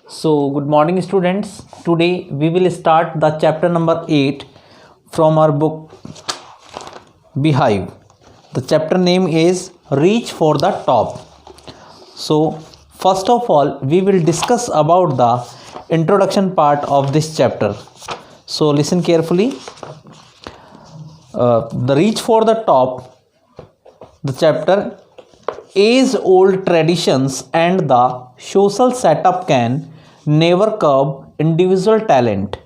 So, good morning, students. Today we will start the chapter number 8 from our book Beehive. The chapter name is Reach for the Top. So, first of all, we will discuss about the introduction part of this chapter. So, listen carefully. The Reach for the Top, the chapter age-old traditions and the social setup can never curb individual talent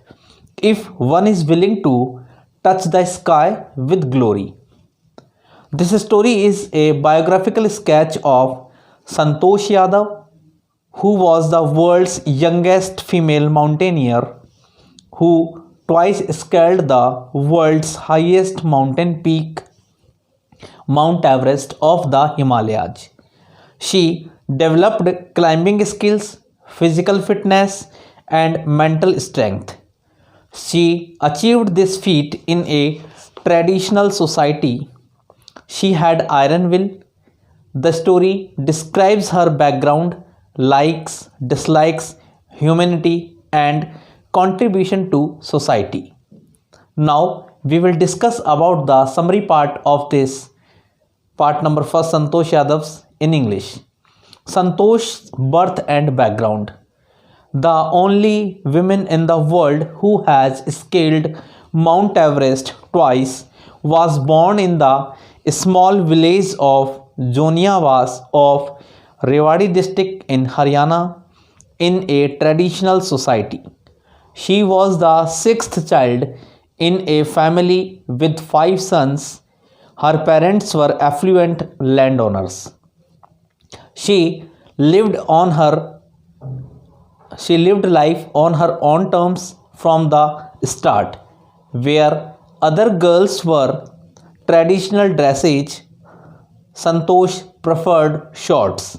if one is willing to touch the sky with glory. This story is a biographical sketch of Santosh Yadav, who was the world's youngest female mountaineer, who twice scaled the world's highest mountain peak, Mount Everest of the Himalayas. She developed climbing skills, physical fitness, and mental strength. She achieved this feat in a traditional society. She had iron will. The story describes her background, likes, dislikes, humanity, and contribution to society. Now we will discuss about the summary part of this part number first, Santosh Yadav's in English. Santosh's birth and background. The only woman in the world who has scaled Mount Everest twice was born in the small village of Joniawas of Rewari district in Haryana in a traditional society. She was the sixth child in a family with 5 sons. Her parents were affluent landowners. She lived life on her own terms from the start. Where other girls were traditional dressage, Santosh preferred shorts.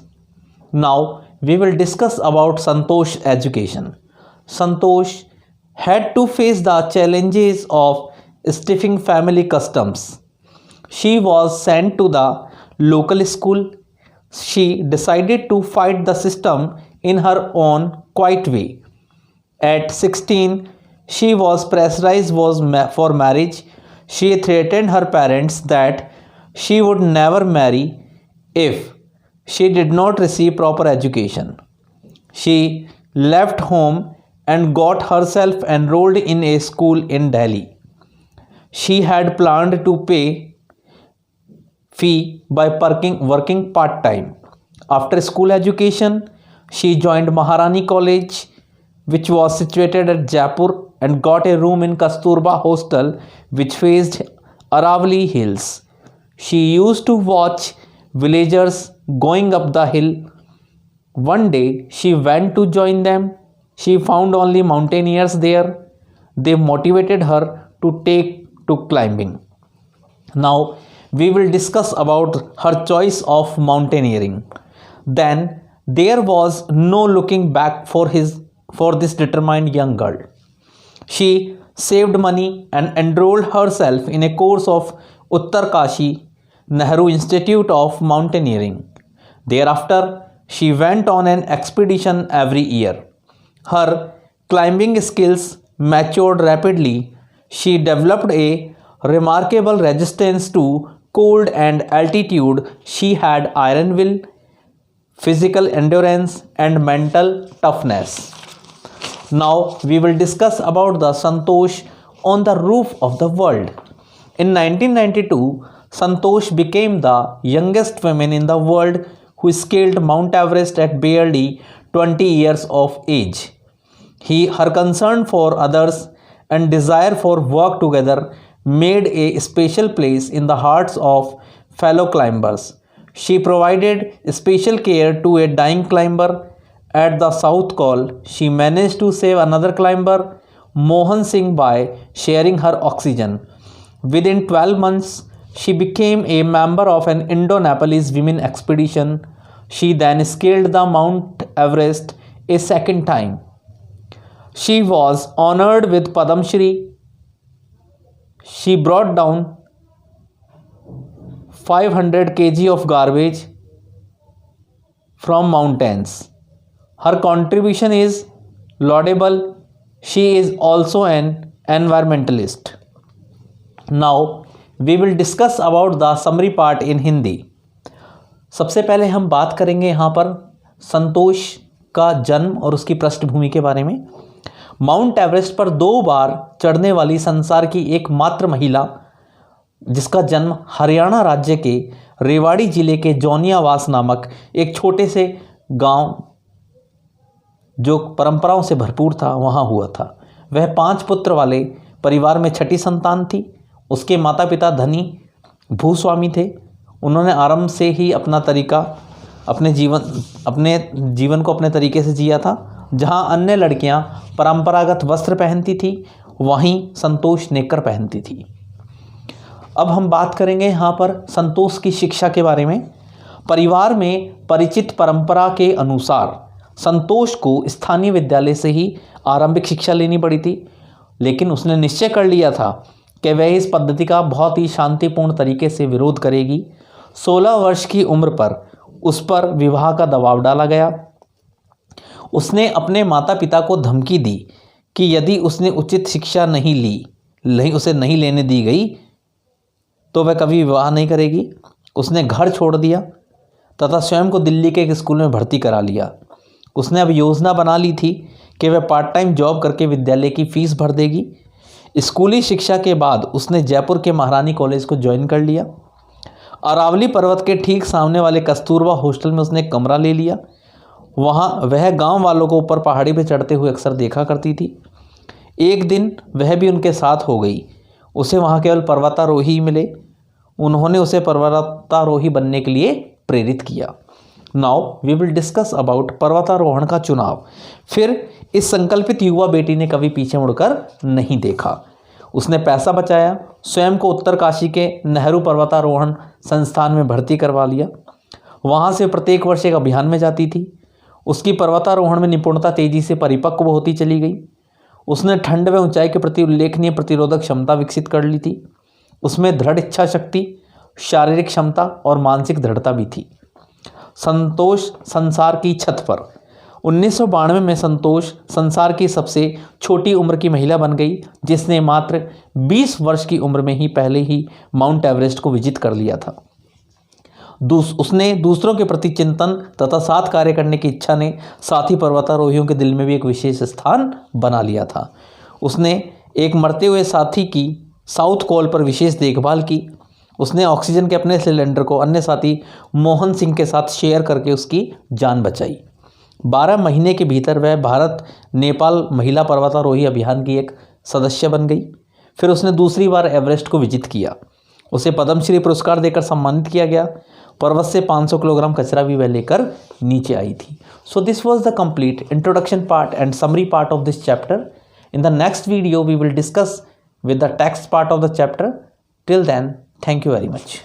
Now we will discuss about Santosh's education. Santosh had to face the challenges of stiffing family customs. She was sent to the local school. She decided to fight the system in her own quiet way. At 16, she was pressurized for marriage. She threatened her parents that she would never marry if she did not receive proper education. She left home and got herself enrolled in a school in Delhi. She had planned to pay fee by working part-time. After school education, she joined Maharani College, which was situated at Jaipur, and got a room in Kasturba Hostel, which faced Aravali Hills. She used to watch villagers going up the hill. One day, she went to join them. She found only mountaineers there. They motivated her to take to climbing. Now, we will discuss about her choice of mountaineering. Then there was no looking back for this determined young girl. She saved money and enrolled herself in a course of Uttarkashi Nehru Institute of Mountaineering. Thereafter, she went on an expedition every year. Her climbing skills matured rapidly. She developed a remarkable resistance to cold and altitude. She had iron will, physical endurance, and mental toughness. Now we will discuss about the Santosh on the roof of the world. In 1992, Santosh became the youngest woman in the world who scaled Mount Everest at barely 20 years of age. Her concern for others and desire for work together made a special place in the hearts of fellow climbers. She provided special care to a dying climber at the South Col. She managed to save another climber, Mohan Singh, by sharing her oxygen. Within 12 months, she became a member of an Indo-Nepalese women expedition. She then scaled the Mount Everest a second time. She was honored with Padam Shri. She brought down 500 kg of garbage from mountains. Her contribution is laudable. She is also an environmentalist. Now we will discuss about the summary part in Hindi. सबसे पहले हम बात करेंगे यहाँ पर संतोष का जन्म और उसकी पृष्ठभूमि के बारे में। माउंट एवरेस्ट पर 2 बार चढ़ने वाली संसार की एकमात्र महिला, जिसका जन्म हरियाणा राज्य के रेवाड़ी जिले के जौनियावास नामक एक छोटे से गांव जो परंपराओं से भरपूर था वहां हुआ था। वह 5 पुत्र वाले परिवार में छठी संतान थी। उसके माता पिता धनी भूस्वामी थे। उन्होंने आरंभ से ही अपने जीवन को अपने तरीके से जिया था। जहां अन्य लड़कियां परंपरागत वस्त्र पहनती थी, वहीं संतोष नेकर पहनती थी। अब हम बात करेंगे यहाँ पर संतोष की शिक्षा के बारे में। परिवार में परिचित परंपरा के अनुसार संतोष को स्थानीय विद्यालय से ही आरंभिक शिक्षा लेनी पड़ी थी, लेकिन उसने निश्चय कर लिया था कि वह इस पद्धति का बहुत ही शांतिपूर्ण तरीके से विरोध करेगी। 16 वर्ष की उम्र पर उस पर विवाह का दबाव डाला गया। उसने अपने माता पिता को धमकी दी कि यदि उसने उचित शिक्षा उसे नहीं लेने दी गई तो वह कभी विवाह नहीं करेगी। उसने घर छोड़ दिया तथा स्वयं को दिल्ली के एक स्कूल में भर्ती करा लिया। उसने अब योजना बना ली थी कि वह पार्ट टाइम जॉब करके विद्यालय की फीस भर देगी। स्कूली शिक्षा के बाद उसने जयपुर के महारानी कॉलेज को ज्वाइन कर लिया। अरावली पर्वत के ठीक सामने वाले कस्तूरबा हॉस्टल में उसने एक कमरा ले लिया। वहाँ वह गांव वालों को ऊपर पहाड़ी पर चढ़ते हुए अक्सर देखा करती थी। एक दिन वह भी उनके साथ हो गई। उसे वहाँ केवल पर्वतारोही मिले। उन्होंने उसे पर्वतारोही बनने के लिए प्रेरित किया। Now we will discuss about पर्वतारोहण का चुनाव। फिर इस संकल्पित युवा बेटी ने कभी पीछे मुड़कर नहीं देखा। उसने पैसा बचाया, स्वयं को उत्तरकाशी के नेहरू पर्वतारोहण संस्थान में भर्ती करवा लिया। वहाँ से प्रत्येक वर्ष एक अभियान में जाती थी। उसकी पर्वतारोहण में निपुणता तेजी से परिपक्व होती चली गई। उसने ठंड व ऊंचाई के प्रति उल्लेखनीय प्रतिरोधक क्षमता विकसित कर ली थी। उसमें दृढ़ इच्छा शक्ति, शारीरिक क्षमता और मानसिक दृढ़ता भी थी। संतोष संसार की छत पर 1992 में संतोष संसार की सबसे छोटी उम्र की महिला बन गई, जिसने मात्र 20 वर्ष की उम्र में ही पहले ही माउंट एवरेस्ट को विजित कर लिया था। उसने दूसरों के प्रति चिंतन तथा साथ कार्य करने की इच्छा ने साथी पर्वतारोहियों के दिल में भी एक विशेष स्थान बना लिया था। उसने एक मरते हुए साथी की साउथ कोल पर विशेष देखभाल की। उसने ऑक्सीजन के अपने सिलेंडर को अन्य साथी मोहन सिंह के साथ शेयर करके उसकी जान बचाई। 12 महीने के भीतर वह भारत नेपाल महिला पर्वतारोही अभियान की एक सदस्य बन गई। फिर उसने दूसरी बार एवरेस्ट को विजिट किया। उसे पद्मश्री पुरस्कार देकर सम्मानित किया गया। पर्वत से 500 किलोग्राम कचरा भी वह लेकर नीचे आई थी। So this was the complete introduction part and summary part of this chapter. In the next video we will discuss with the text part of the chapter. Till then, thank you very much.